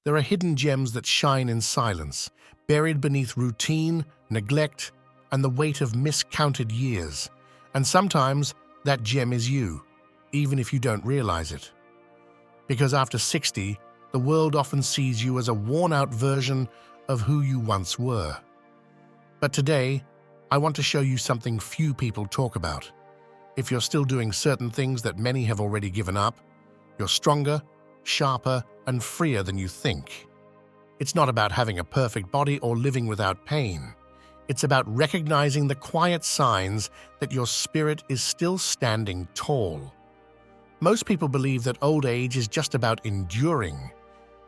There are hidden gems that shine in silence, buried beneath routine, neglect, and the weight of miscounted years. And sometimes that gem is you, even if you don't realize it. Because after 60, the world often sees you as a worn-out version of who you once were. But today, I want to show you something few people talk about. If you're still doing certain things that many have already given up, you're stronger, sharper, and freer than you think. It's not about having a perfect body or living without pain. It's about recognizing the quiet signs that your spirit is still standing tall. Most people believe that old age is just about enduring,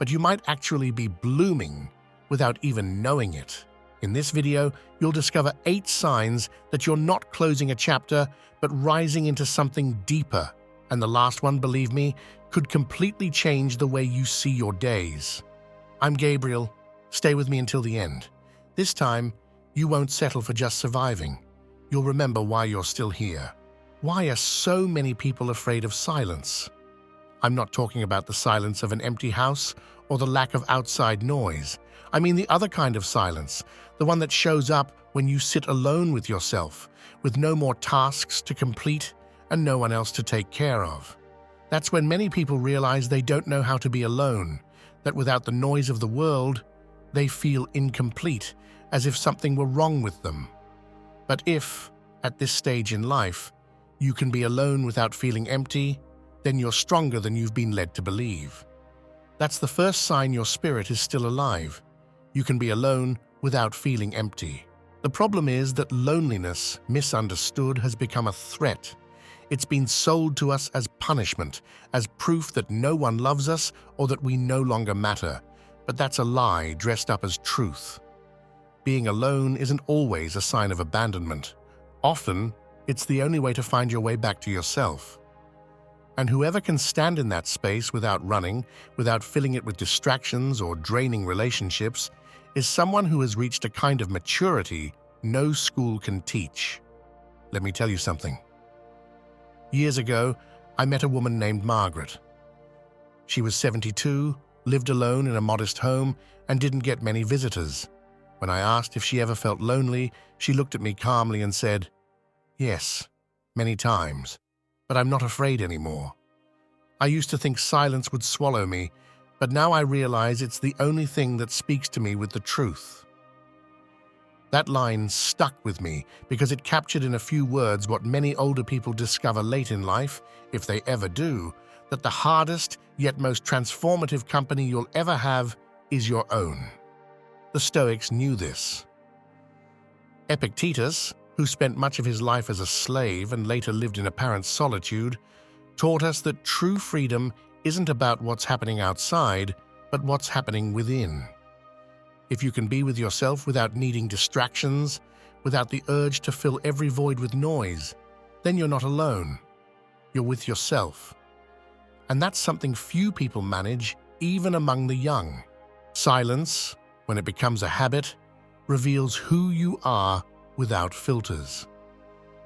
but you might actually be blooming without even knowing it. In this video, you'll discover 8 signs that you're not closing a chapter, but rising into something deeper. And the last one, believe me, could completely change the way you see your days. I'm Gabriel. Stay with me until the end. This time, you won't settle for just surviving. You'll remember why you're still here. Why are so many people afraid of silence? I'm not talking about the silence of an empty house or the lack of outside noise. I mean the other kind of silence, the one that shows up when you sit alone with yourself, with no more tasks to complete and no one else to take care of. That's when many people realize they don't know how to be alone, that without the noise of the world, they feel incomplete, as if something were wrong with them. But if, at this stage in life, you can be alone without feeling empty, then you're stronger than you've been led to believe. That's the first sign your spirit is still alive. You can be alone without feeling empty. The problem is that loneliness, misunderstood, has become a threat. It's been sold to us as punishment, as proof that no one loves us or that we no longer matter. But that's a lie dressed up as truth. Being alone isn't always a sign of abandonment. Often, it's the only way to find your way back to yourself. And whoever can stand in that space without running, without filling it with distractions or draining relationships, is someone who has reached a kind of maturity no school can teach. Let me tell you something. Years ago, I met a woman named Margaret. She was 72, lived alone in a modest home, and didn't get many visitors. When I asked if she ever felt lonely, she looked at me calmly and said, "Yes, many times, but I'm not afraid anymore. I used to think silence would swallow me, but now I realize it's the only thing that speaks to me with the truth." That line stuck with me because it captured in a few words what many older people discover late in life, if they ever do, that the hardest yet most transformative company you'll ever have is your own. The Stoics knew this. Epictetus, who spent much of his life as a slave and later lived in apparent solitude, taught us that true freedom isn't about what's happening outside, but what's happening within. If you can be with yourself without needing distractions, without the urge to fill every void with noise, then you're not alone. You're with yourself. And that's something few people manage, even among the young. Silence, when it becomes a habit, reveals who you are without filters.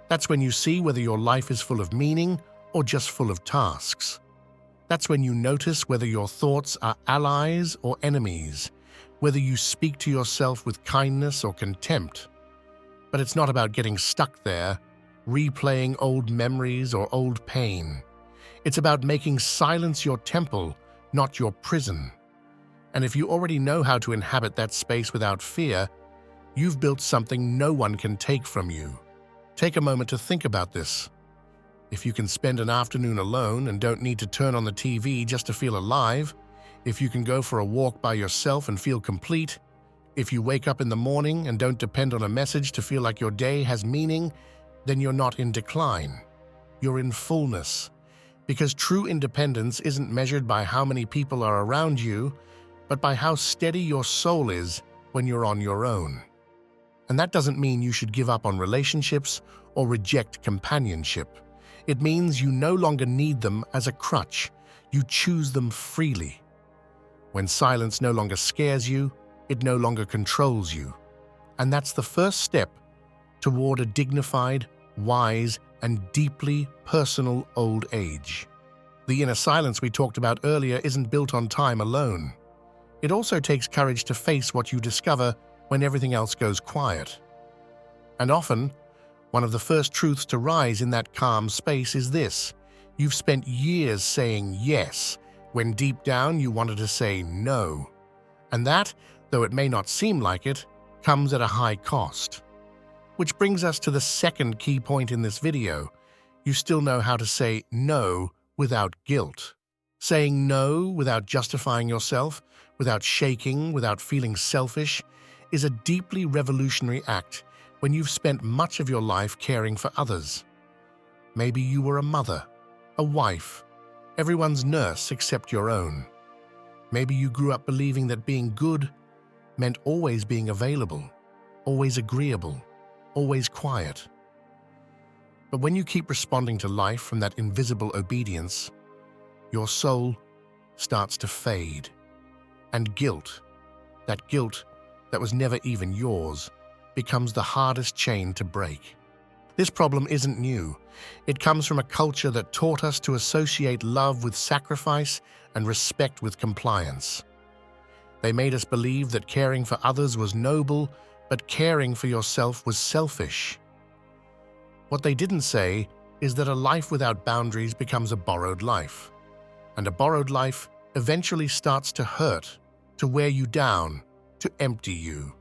That's when you see whether your life is full of meaning or just full of tasks. That's when you notice whether your thoughts are allies or enemies, whether you speak to yourself with kindness or contempt. But it's not about getting stuck there, replaying old memories or old pain. It's about making silence your temple, not your prison. And if you already know how to inhabit that space without fear, you've built something no one can take from you. Take a moment to think about this. If you can spend an afternoon alone and don't need to turn on the TV just to feel alive, if you can go for a walk by yourself and feel complete, if you wake up in the morning and don't depend on a message to feel like your day has meaning, then you're not in decline. You're in fullness. Because true independence isn't measured by how many people are around you, but by how steady your soul is when you're on your own. And that doesn't mean you should give up on relationships or reject companionship. It means you no longer need them as a crutch. You choose them freely. When silence no longer scares you, it no longer controls you. And that's the first step toward a dignified, wise, and deeply personal old age. The inner silence we talked about earlier isn't built on time alone. It also takes courage to face what you discover when everything else goes quiet. And often, one of the first truths to rise in that calm space is this: you've spent years saying yes, when deep down you wanted to say no. And that, though it may not seem like it, comes at a high cost. Which brings us to the second key point in this video. You still know how to say no without guilt. Saying no without justifying yourself, without shaking, without feeling selfish, is a deeply revolutionary act when you've spent much of your life caring for others. Maybe you were a mother, a wife, everyone's nurse except your own. Maybe you grew up believing that being good meant always being available, always agreeable, always quiet. But when you keep responding to life from that invisible obedience, your soul starts to fade. And guilt that was never even yours, becomes the hardest chain to break. This problem isn't new. It comes from a culture that taught us to associate love with sacrifice and respect with compliance. They made us believe that caring for others was noble, but caring for yourself was selfish. What they didn't say is that a life without boundaries becomes a borrowed life, and a borrowed life eventually starts to hurt, to wear you down, to empty you.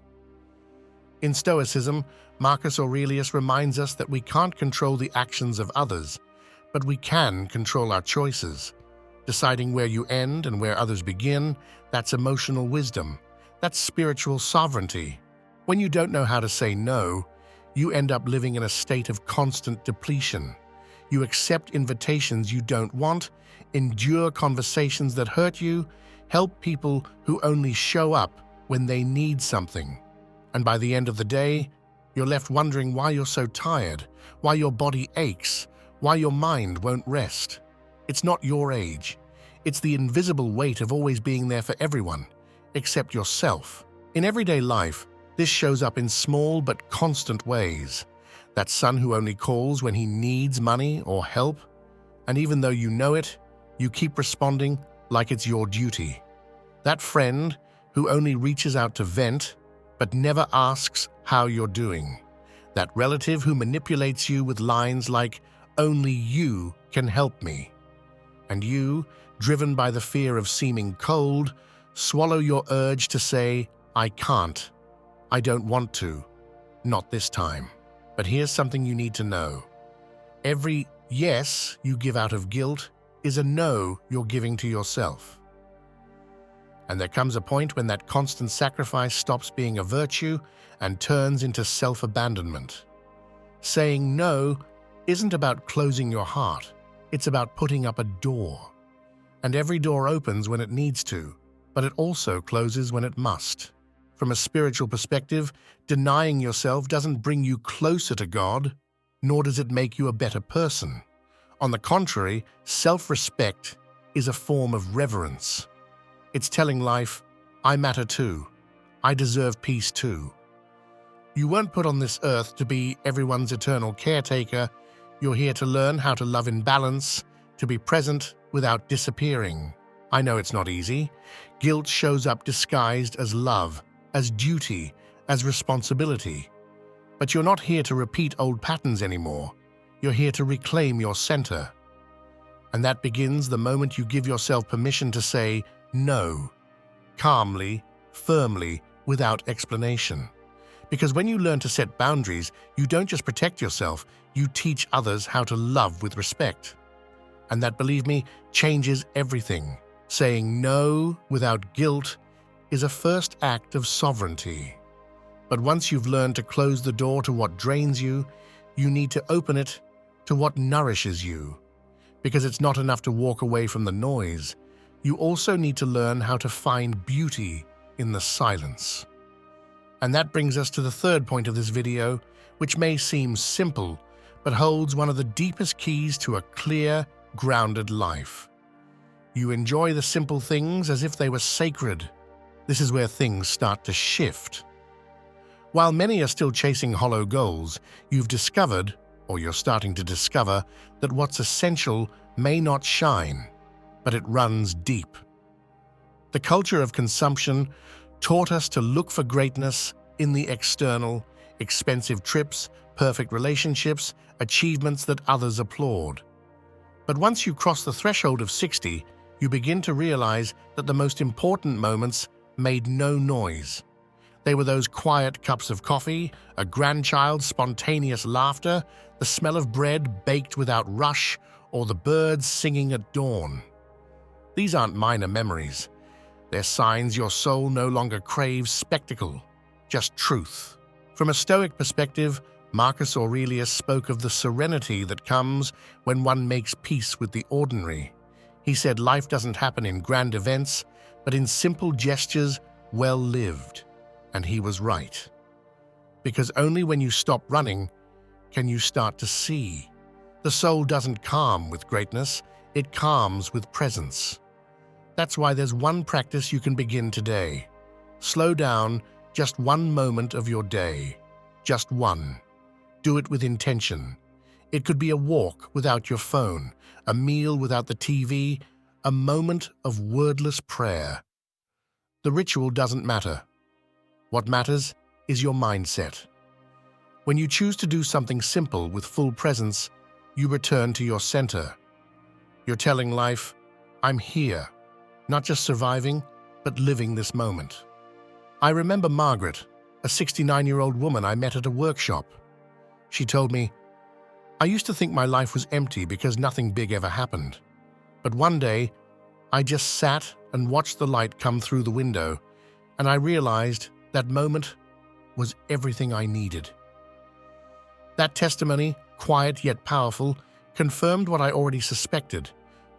In Stoicism, Marcus Aurelius reminds us that we can't control the actions of others, but we can control our choices. Deciding where you end and where others begin, that's emotional wisdom. That's spiritual sovereignty. When you don't know how to say no, you end up living in a state of constant depletion. You accept invitations you don't want, endure conversations that hurt you, help people who only show up when they need something. And by the end of the day, you're left wondering why you're so tired, why your body aches, why your mind won't rest. It's not your age. It's the invisible weight of always being there for everyone, except yourself. In everyday life, this shows up in small but constant ways. That son who only calls when he needs money or help, and even though you know it, you keep responding like it's your duty. That friend who only reaches out to vent, but never asks how you're doing. That relative who manipulates you with lines like, "Only you can help me." And you, driven by the fear of seeming cold, swallow your urge to say, "I can't. I don't want to. Not this time." But here's something you need to know. Every yes you give out of guilt is a no you're giving to yourself. And there comes a point when that constant sacrifice stops being a virtue and turns into self-abandonment. Saying no isn't about closing your heart. It's about putting up a door. And every door opens when it needs to, but it also closes when it must. From a spiritual perspective, denying yourself doesn't bring you closer to God, nor does it make you a better person. On the contrary, self-respect is a form of reverence. It's telling life, "I matter too. I deserve peace too." You weren't put on this earth to be everyone's eternal caretaker. You're here to learn how to love in balance, to be present without disappearing. I know it's not easy. Guilt shows up disguised as love, as duty, as responsibility. But you're not here to repeat old patterns anymore. You're here to reclaim your center. And that begins the moment you give yourself permission to say no, calmly, firmly, without explanation. Because when you learn to set boundaries, you don't just protect yourself, you teach others how to love with respect. And that, believe me, changes everything. Saying no without guilt is a first act of sovereignty. But once you've learned to close the door to what drains you, you need to open it to what nourishes you. Because it's not enough to walk away from the noise. You also need to learn how to find beauty in the silence. And that brings us to the third point of this video, which may seem simple, but holds one of the deepest keys to a clear, grounded life. You enjoy the simple things as if they were sacred. This is where things start to shift. While many are still chasing hollow goals, you've discovered, or you're starting to discover, that what's essential may not shine, but it runs deep. The The culture of consumption taught us to look for greatness in the external, expensive trips, perfect relationships, achievements that others applaud. But once you cross the threshold of 60, you begin to realize that the most important moments made no noise. They were those quiet cups of coffee, a grandchild's spontaneous laughter, the smell of bread baked without rush, or the birds singing at dawn. These aren't minor memories. They're signs your soul no longer craves spectacle, just truth. From a Stoic perspective, Marcus Aurelius spoke of the serenity that comes when one makes peace with the ordinary. He said life doesn't happen in grand events, but in simple gestures well lived. And he was right. Because only when you stop running can you start to see. The soul doesn't calm with greatness, it calms with presence. That's why there's one practice you can begin today. Slow down just one moment of your day. Just one. Do it with intention. It could be a walk without your phone, a meal without the TV, a moment of wordless prayer. The ritual doesn't matter. What matters is your mindset. When you choose to do something simple with full presence, you return to your center. You're telling life, I'm here, not just surviving, but living this moment. I remember Margaret, a 69-year-old woman I met at a workshop. She told me, I used to think my life was empty because nothing big ever happened. But one day, I just sat and watched the light come through the window, and I realized that moment was everything I needed. That testimony, quiet yet powerful, confirmed what I already suspected.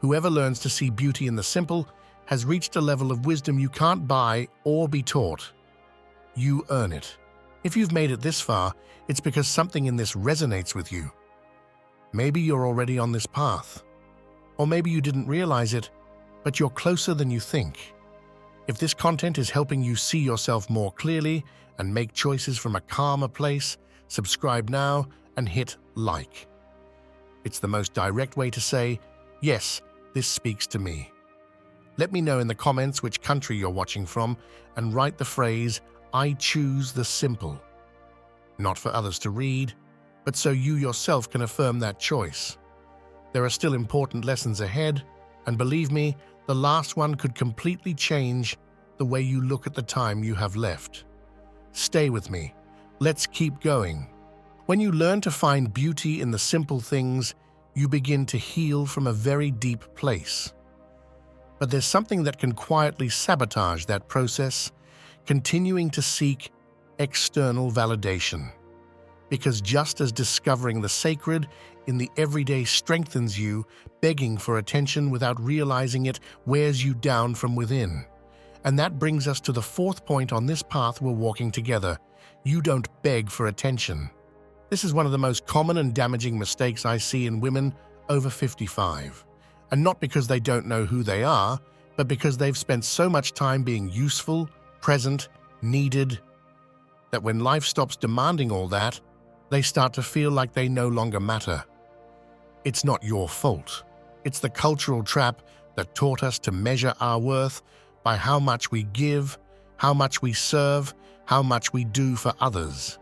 Whoever learns to see beauty in the simple has reached a level of wisdom you can't buy or be taught. You earn it. If you've made it this far, it's because something in this resonates with you. Maybe you're already on this path. Or maybe you didn't realize it, but you're closer than you think. If this content is helping you see yourself more clearly and make choices from a calmer place, subscribe now and hit like. It's the most direct way to say, yes, this speaks to me. Let me know in the comments which country you're watching from and write the phrase, I choose the simple. Not for others to read, but so you yourself can affirm that choice. There are still important lessons ahead, and believe me, the last one could completely change the way you look at the time you have left. Stay with me. Let's keep going. When you learn to find beauty in the simple things, you begin to heal from a very deep place. But there's something that can quietly sabotage that process, continuing to seek external validation. Because just as discovering the sacred in the everyday strengthens you, begging for attention without realizing it wears you down from within. And that brings us to the fourth point on this path we're walking together. You don't beg for attention. This is one of the most common and damaging mistakes I see in women over 55. And not because they don't know who they are, but because they've spent so much time being useful, present, needed, that when life stops demanding all that, they start to feel like they no longer matter. It's not your fault. It's the cultural trap that taught us to measure our worth by how much we give, how much we serve, how much we do for others.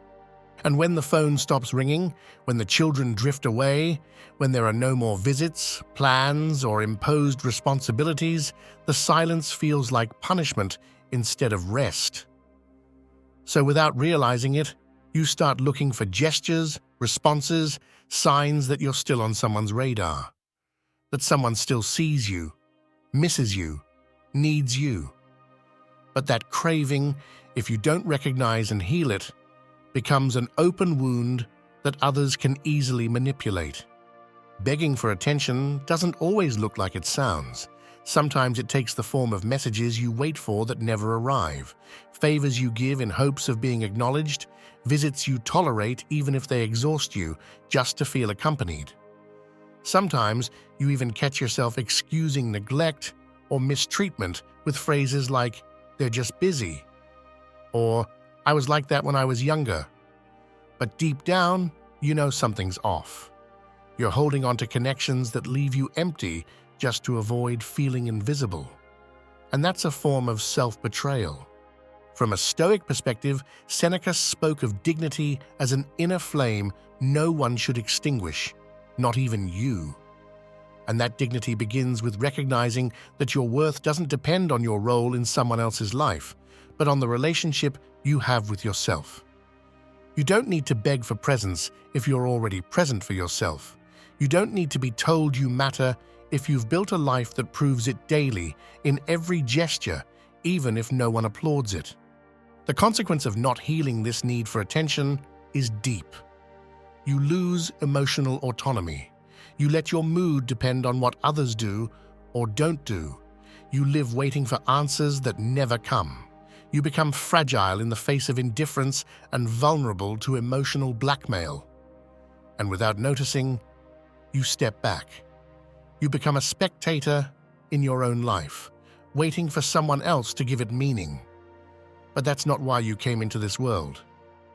And when the phone stops ringing, when the children drift away, when there are no more visits, plans, or imposed responsibilities, the silence feels like punishment instead of rest. So without realizing it, you start looking for gestures, responses, signs that you're still on someone's radar, that someone still sees you, misses you, needs you. But that craving, if you don't recognize and heal it, becomes an open wound that others can easily manipulate. Begging for attention doesn't always look like it sounds. Sometimes it takes the form of messages you wait for that never arrive, favors you give in hopes of being acknowledged, visits you tolerate even if they exhaust you, just to feel accompanied. Sometimes you even catch yourself excusing neglect or mistreatment with phrases like, "They're just busy," or "I was like that when I was younger." But deep down, you know something's off. You're holding on to connections that leave you empty just to avoid feeling invisible. and that's a form of self-betrayal. From a Stoic perspective, Seneca spoke of dignity as an inner flame no one should extinguish, not even you. And that dignity begins with recognizing that your worth doesn't depend on your role in someone else's life, but on the relationship you have with yourself. You don't need to beg for presents if you're already present for yourself. You don't need to be told you matter if you've built a life that proves it daily, in every gesture, even if no one applauds it. The consequence of not healing this need for attention is deep. You lose emotional autonomy. You let your mood depend on what others do or don't do. You live waiting for answers that never come. You become fragile in the face of indifference and vulnerable to emotional blackmail. And without noticing, you step back. You become a spectator in your own life, waiting for someone else to give it meaning. But that's not why you came into this world.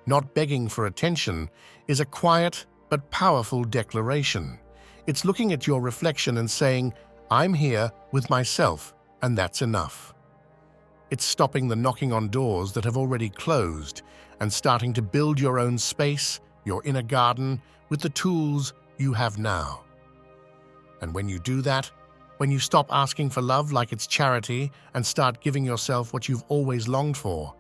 Not begging for attention is a quiet but powerful declaration. It's looking at your reflection and saying, I'm here with myself, and that's enough. It's stopping the knocking on doors that have already closed and starting to build your own space, your inner garden, with the tools you have now. And when you do that, when you stop asking for love like it's charity and start giving yourself what you've always longed for,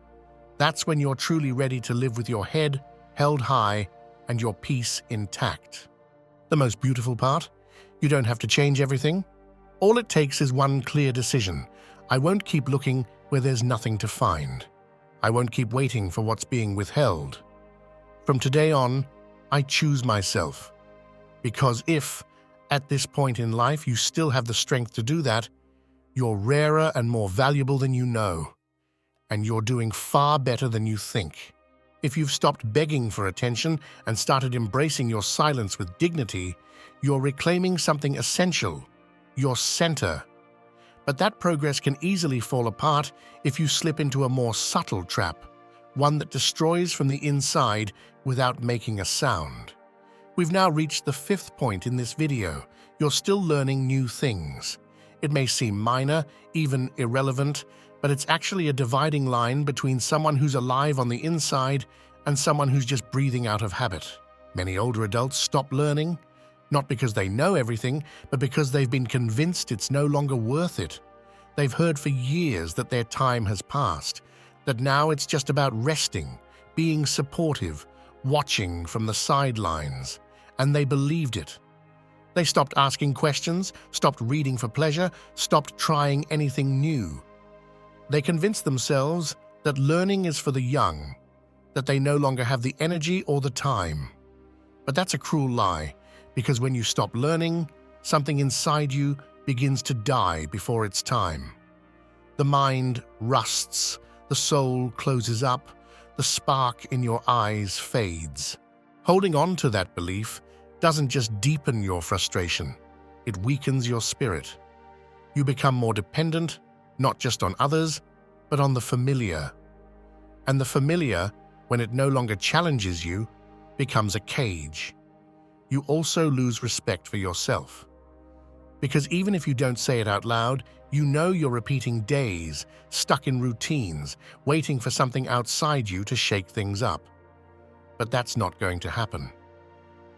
that's when you're truly ready to live with your head held high and your peace intact. The most beautiful part? You don't have to change everything. All it takes is one clear decision. I won't keep looking where there's nothing to find. I won't keep waiting for what's being withheld. From today on, I choose myself. Because if, at this point in life, you still have the strength to do that, you're rarer and more valuable than you know. And you're doing far better than you think. If you've stopped begging for attention and started embracing your silence with dignity, you're reclaiming something essential, your center. But that progress can easily fall apart if you slip into a more subtle trap, one that destroys from the inside without making a sound. We've now reached the 5th point in this video. You're still learning new things. It may seem minor, even irrelevant, but it's actually a dividing line between someone who's alive on the inside and someone who's just breathing out of habit. Many older adults stop learning, not because they know everything, but because they've been convinced it's no longer worth it. They've heard for years that their time has passed, that now it's just about resting, being supportive, watching from the sidelines, and they believed it. They stopped asking questions, stopped reading for pleasure, stopped trying anything new. They convinced themselves that learning is for the young, that they no longer have the energy or the time. But that's a cruel lie, because when you stop learning, something inside you begins to die before its time. The mind rusts, the soul closes up, the spark in your eyes fades. Holding on to that belief doesn't just deepen your frustration, it weakens your spirit. You become more dependent, not just on others, but on the familiar. And the familiar, when it no longer challenges you, becomes a cage. You also lose respect for yourself. Because even if you don't say it out loud, you know you're repeating days, stuck in routines, waiting for something outside you to shake things up. But that's not going to happen.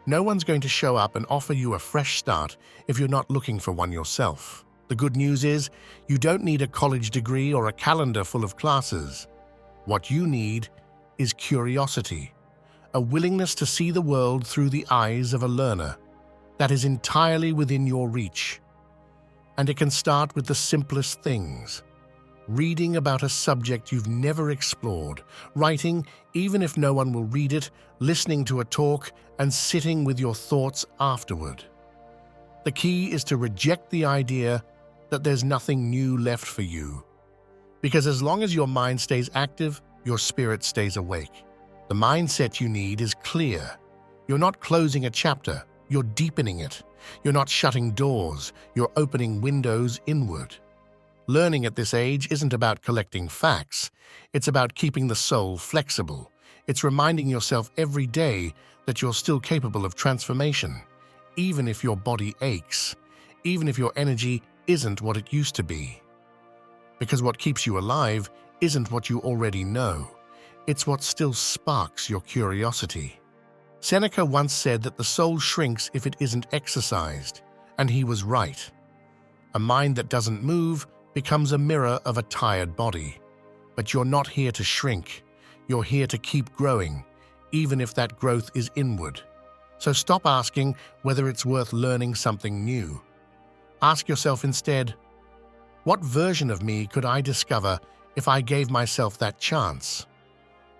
No one's going to show up and offer you a fresh start if you're not looking for one yourself. The good news is, you don't need a college degree or a calendar full of classes. What you need is curiosity, a willingness to see the world through the eyes of a learner. That is entirely within your reach. And it can start with the simplest things. Reading about a subject you've never explored, writing even if no one will read it, listening to a talk, and sitting with your thoughts afterward. The key is to reject the idea that there's nothing new left for you. Because as long as your mind stays active, your spirit stays awake. The mindset you need is clear. You're not closing a chapter, you're deepening it. You're not shutting doors, you're opening windows inward. Learning at this age isn't about collecting facts. It's about keeping the soul flexible. It's reminding yourself every day that you're still capable of transformation, even if your body aches, even if your energy isn't what it used to be. Because what keeps you alive isn't what you already know. It's what still sparks your curiosity. Seneca once said that the soul shrinks if it isn't exercised, and he was right. A mind that doesn't move becomes a mirror of a tired body. But you're not here to shrink. You're here to keep growing, even if that growth is inward. So stop asking whether it's worth learning something new. Ask yourself instead, what version of me could I discover if I gave myself that chance?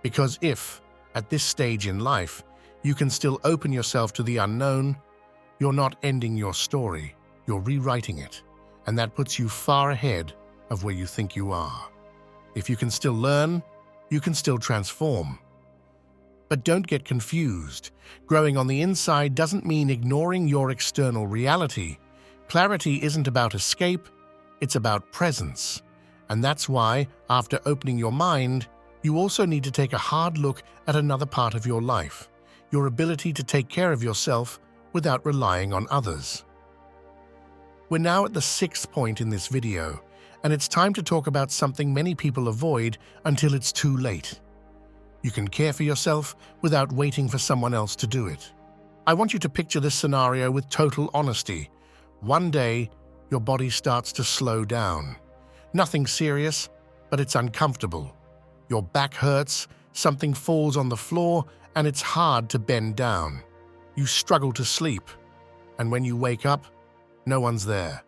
Because if, at this stage in life, you can still open yourself to the unknown, you're not ending your story, you're rewriting it, and that puts you far ahead of where you think you are. If you can still learn, you can still transform. But don't get confused. Growing on the inside doesn't mean ignoring your external reality. Clarity isn't about escape, it's about presence. And that's why, after opening your mind, you also need to take a hard look at another part of your life, your ability to take care of yourself without relying on others. We're now at the 6th point in this video, and it's time to talk about something many people avoid until it's too late. You can care for yourself without waiting for someone else to do it. I want you to picture this scenario with total honesty. One day, your body starts to slow down. Nothing serious, but it's uncomfortable. Your back hurts, something falls on the floor, and it's hard to bend down. You struggle to sleep, and when you wake up, no one's there.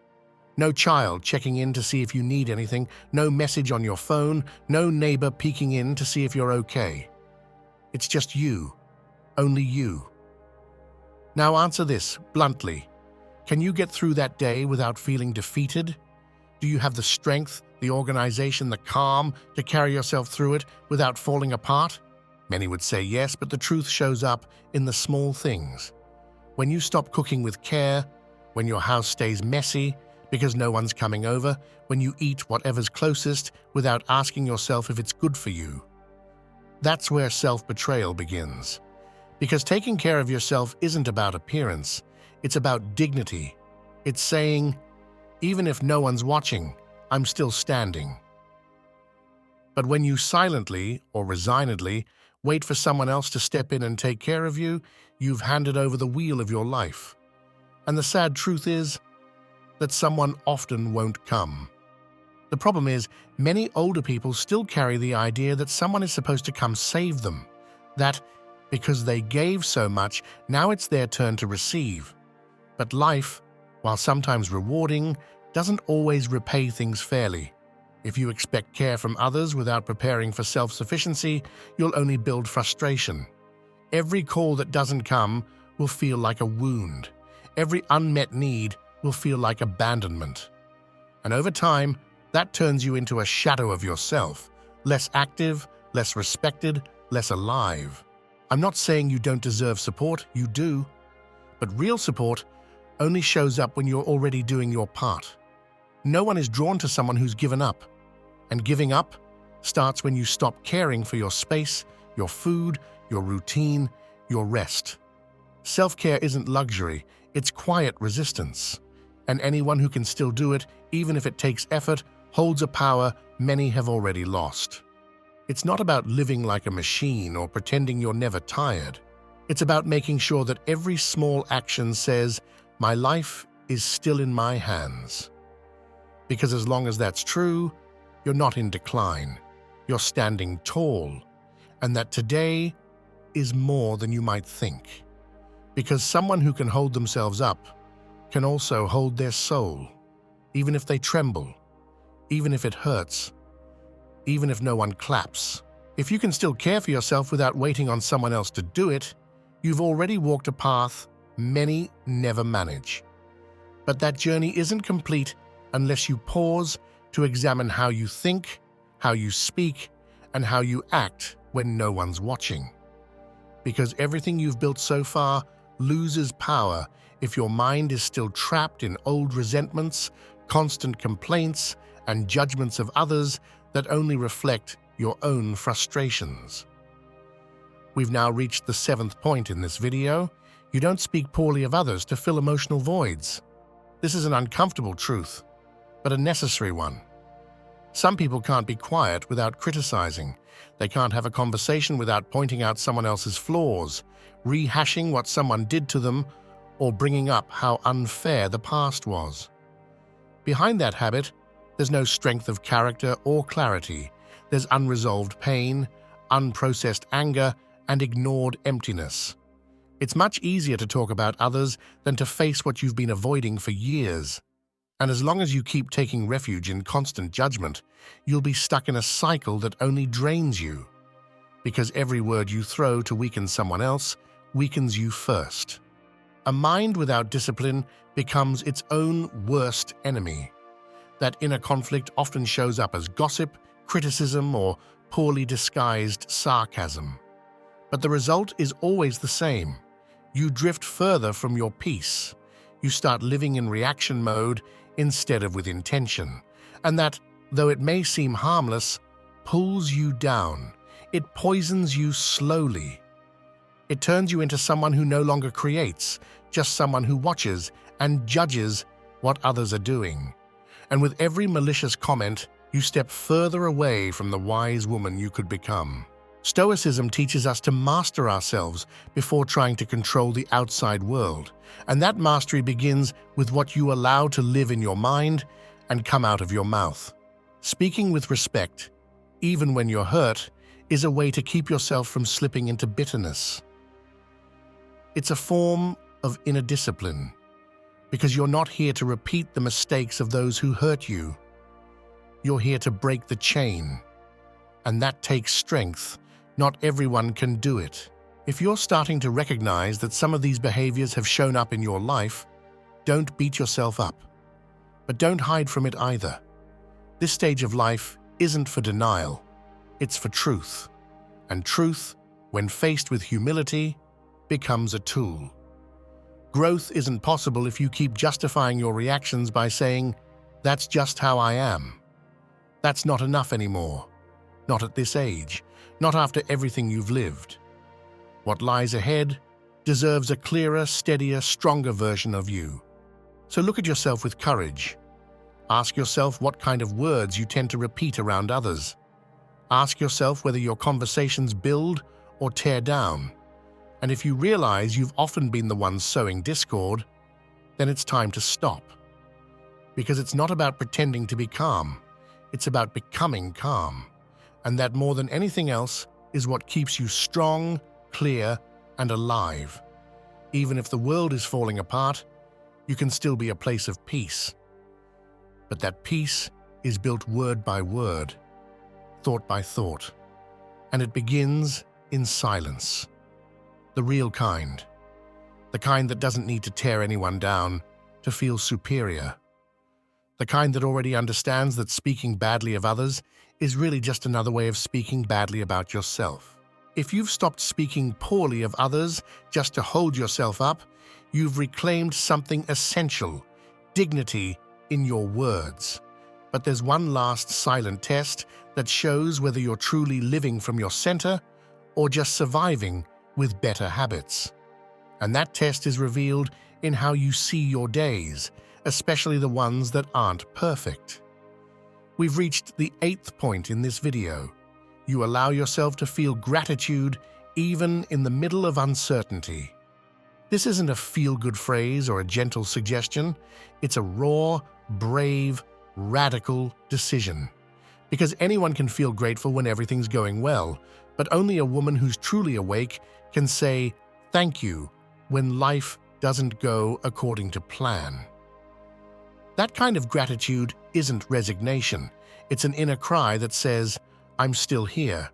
No child checking in to see if you need anything, no message on your phone, no neighbor peeking in to see if you're okay. It's just you, only you. Now answer this bluntly. Can you get through that day without feeling defeated? Do you have the strength, the organization, the calm to carry yourself through it without falling apart? Many would say yes, but the truth shows up in the small things. When you stop cooking with care, when your house stays messy because no one's coming over, when you eat whatever's closest without asking yourself if it's good for you. That's where self-betrayal begins. Because taking care of yourself isn't about appearance, it's about dignity. It's saying, even if no one's watching, I'm still standing. But when you silently or resignedly wait for someone else to step in and take care of you, you've handed over the wheel of your life. And the sad truth is that someone often won't come. The problem is, many older people still carry the idea that someone is supposed to come save them, that because they gave so much, now it's their turn to receive. But life, while sometimes rewarding, doesn't always repay things fairly. If you expect care from others without preparing for self-sufficiency, you'll only build frustration. Every call that doesn't come will feel like a wound. Every unmet need will feel like abandonment. And over time, that turns you into a shadow of yourself, less active, less respected, less alive. I'm not saying you don't deserve support, you do. But real support only shows up when you're already doing your part. No one is drawn to someone who's given up. And giving up starts when you stop caring for your space, your food, your routine, your rest. Self-care isn't luxury, it's quiet resistance. And anyone who can still do it, even if it takes effort, holds a power many have already lost. It's not about living like a machine or pretending you're never tired. It's about making sure that every small action says, my life is still in my hands. Because as long as that's true, you're not in decline. You're standing tall, and that today is more than you might think. Because someone who can hold themselves up can also hold their soul, even if they tremble, even if it hurts, even if no one claps. If you can still care for yourself without waiting on someone else to do it, you've already walked a path many never manage. But that journey isn't complete unless you pause to examine how you think, how you speak, and how you act when no one's watching. Because everything you've built so far loses power if your mind is still trapped in old resentments, constant complaints, and judgments of others that only reflect your own frustrations. We've now reached the 7th point in this video. You don't speak poorly of others to fill emotional voids. This is an uncomfortable truth, but a necessary one. Some people can't be quiet without criticizing. They can't have a conversation without pointing out someone else's flaws, rehashing what someone did to them, or bringing up how unfair the past was. Behind that habit, there's no strength of character or clarity. There's unresolved pain, unprocessed anger, and ignored emptiness. It's much easier to talk about others than to face what you've been avoiding for years. And as long as you keep taking refuge in constant judgment, you'll be stuck in a cycle that only drains you. Because every word you throw to weaken someone else weakens you first. A mind without discipline becomes its own worst enemy. That inner conflict often shows up as gossip, criticism, or poorly disguised sarcasm. But the result is always the same. You drift further from your peace. You start living in reaction mode instead of with intention. And that, though it may seem harmless, pulls you down. It poisons you slowly. It turns you into someone who no longer creates, just someone who watches and judges what others are doing. And with every malicious comment, you step further away from the wise woman you could become. Stoicism teaches us to master ourselves before trying to control the outside world, and that mastery begins with what you allow to live in your mind and come out of your mouth. Speaking with respect, even when you're hurt, is a way to keep yourself from slipping into bitterness. It's a form of inner discipline, because you're not here to repeat the mistakes of those who hurt you. You're here to break the chain, and that takes strength. Not everyone can do it. If you're starting to recognize that some of these behaviors have shown up in your life, don't beat yourself up. But don't hide from it either. This stage of life isn't for denial, it's for truth. And truth, when faced with humility, becomes a tool. Growth isn't possible if you keep justifying your reactions by saying, "That's just how I am." That's not enough anymore. Not at this age. Not after everything you've lived. What lies ahead deserves a clearer, steadier, stronger version of you. So look at yourself with courage. Ask yourself what kind of words you tend to repeat around others. Ask yourself whether your conversations build or tear down. And if you realize you've often been the one sowing discord, then it's time to stop. Because it's not about pretending to be calm, it's about becoming calm. And that more than anything else is what keeps you strong, clear, and alive. Even if the world is falling apart, you can still be a place of peace. But that peace is built word by word, thought by thought, and it begins in silence. The real kind. The kind that doesn't need to tear anyone down to feel superior. The kind that already understands that speaking badly of others is really just another way of speaking badly about yourself. If you've stopped speaking poorly of others just to hold yourself up, you've reclaimed something essential, dignity in your words. But there's one last silent test that shows whether you're truly living from your center or just surviving with better habits. And that test is revealed in how you see your days, especially the ones that aren't perfect. We've reached the 8th point in this video. You allow yourself to feel gratitude even in the middle of uncertainty. This isn't a feel-good phrase or a gentle suggestion. It's a raw, brave, radical decision. Because anyone can feel grateful when everything's going well, but only a woman who's truly awake can say thank you when life doesn't go according to plan. That kind of gratitude isn't resignation. It's an inner cry that says, "I'm still here."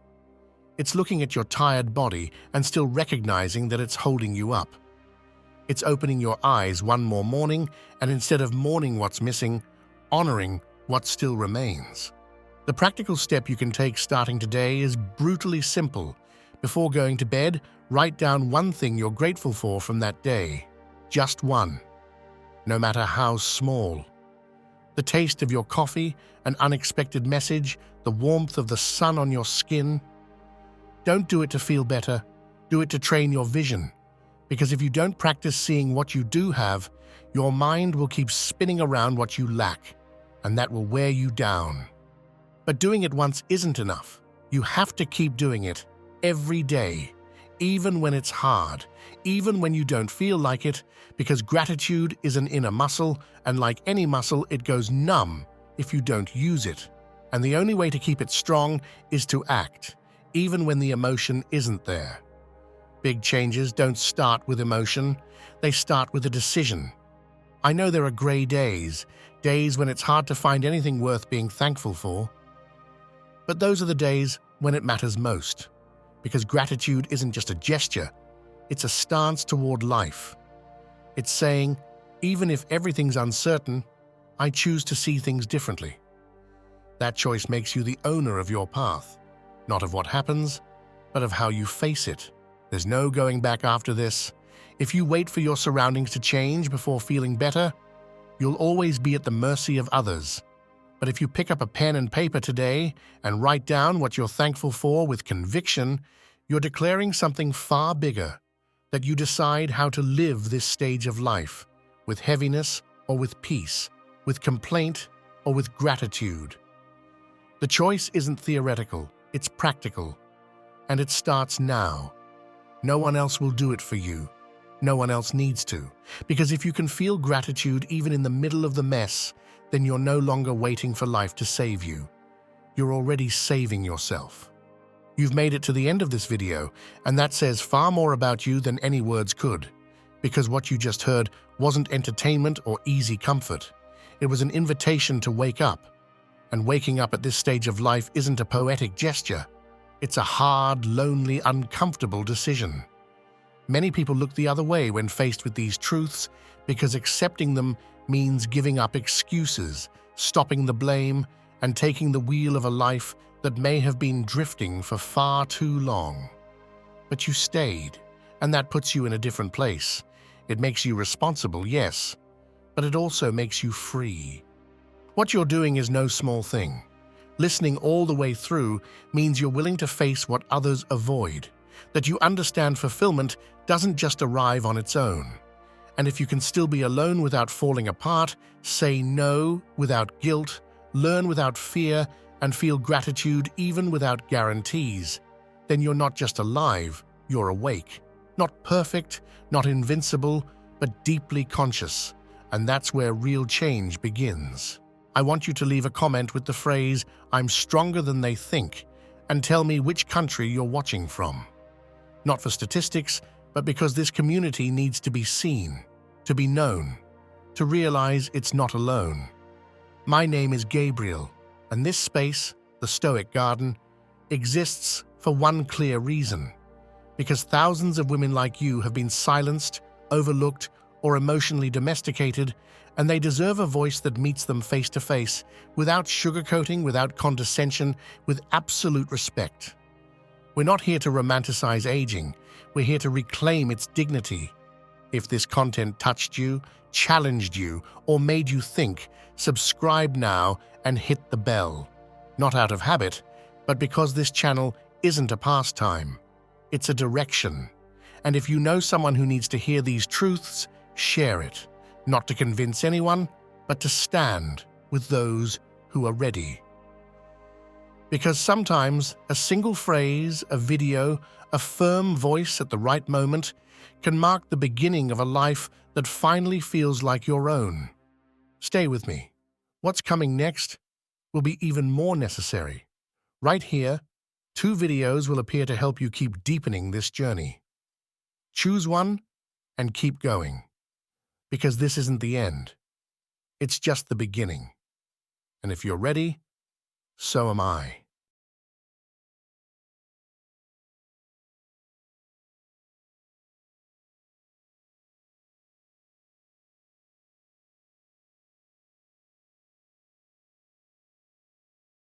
It's looking at your tired body and still recognizing that it's holding you up. It's opening your eyes one more morning and instead of mourning what's missing, honoring what still remains. The practical step you can take starting today is brutally simple. Before going to bed, write down one thing you're grateful for from that day. Just one. No matter how small. The taste of your coffee, an unexpected message, the warmth of the sun on your skin. Don't do it to feel better. Do it to train your vision. Because if you don't practice seeing what you do have, your mind will keep spinning around what you lack, and that will wear you down. But doing it once isn't enough. You have to keep doing it every day, even when it's hard, even when you don't feel like it, because gratitude is an inner muscle, and like any muscle, it goes numb if you don't use it. And the only way to keep it strong is to act, even when the emotion isn't there. Big changes don't start with emotion, they start with a decision. I know there are gray days, days when it's hard to find anything worth being thankful for. But those are the days when it matters most, because gratitude isn't just a gesture, it's a stance toward life. It's saying, even if everything's uncertain, I choose to see things differently. That choice makes you the owner of your path, not of what happens, but of how you face it. There's no going back after this. If you wait for your surroundings to change before feeling better, you'll always be at the mercy of others. But if you pick up a pen and paper today and write down what you're thankful for with conviction, you're declaring something far bigger, that you decide how to live this stage of life, with heaviness or with peace, with complaint or with gratitude. The choice isn't theoretical, it's practical, and it starts now. No one else will do it for you. No one else needs to. Because if you can feel gratitude even in the middle of the mess, then you're no longer waiting for life to save you. You're already saving yourself. You've made it to the end of this video, and that says far more about you than any words could. Because what you just heard wasn't entertainment or easy comfort. It was an invitation to wake up. And waking up at this stage of life isn't a poetic gesture. It's a hard, lonely, uncomfortable decision. Many people look the other way when faced with these truths because accepting them means giving up excuses, stopping the blame, and taking the wheel of a life that may have been drifting for far too long. But you stayed, and that puts you in a different place. It makes you responsible, yes, but it also makes you free. What you're doing is no small thing. Listening all the way through means you're willing to face what others avoid, that you understand fulfillment doesn't just arrive on its own. And if you can still be alone without falling apart, say no without guilt, learn without fear, and feel gratitude even without guarantees, then you're not just alive, you're awake. Not perfect, not invincible, but deeply conscious. And that's where real change begins. I want you to leave a comment with the phrase, "I'm stronger than they think," and tell me which country you're watching from. Not for statistics, but because this community needs to be seen, to be known, to realize it's not alone. My name is Gabriel, and this space, the Stoic Garden, exists for one clear reason. Because thousands of women like you have been silenced, overlooked, or emotionally domesticated, and they deserve a voice that meets them face to face, without sugarcoating, without condescension, with absolute respect. We're not here to romanticize aging, we're here to reclaim its dignity. If this content touched you, challenged you, or made you think, subscribe now and hit the bell. Not out of habit, but because this channel isn't a pastime. It's a direction. And if you know someone who needs to hear these truths, share it. Not to convince anyone, but to stand with those who are ready. Because sometimes a single phrase, a video, a firm voice at the right moment can mark the beginning of a life that finally feels like your own. Stay with me. What's coming next will be even more necessary. Right here, 2 videos will appear to help you keep deepening this journey. Choose one and keep going. Because this isn't the end. It's just the beginning. And if you're ready, so am I.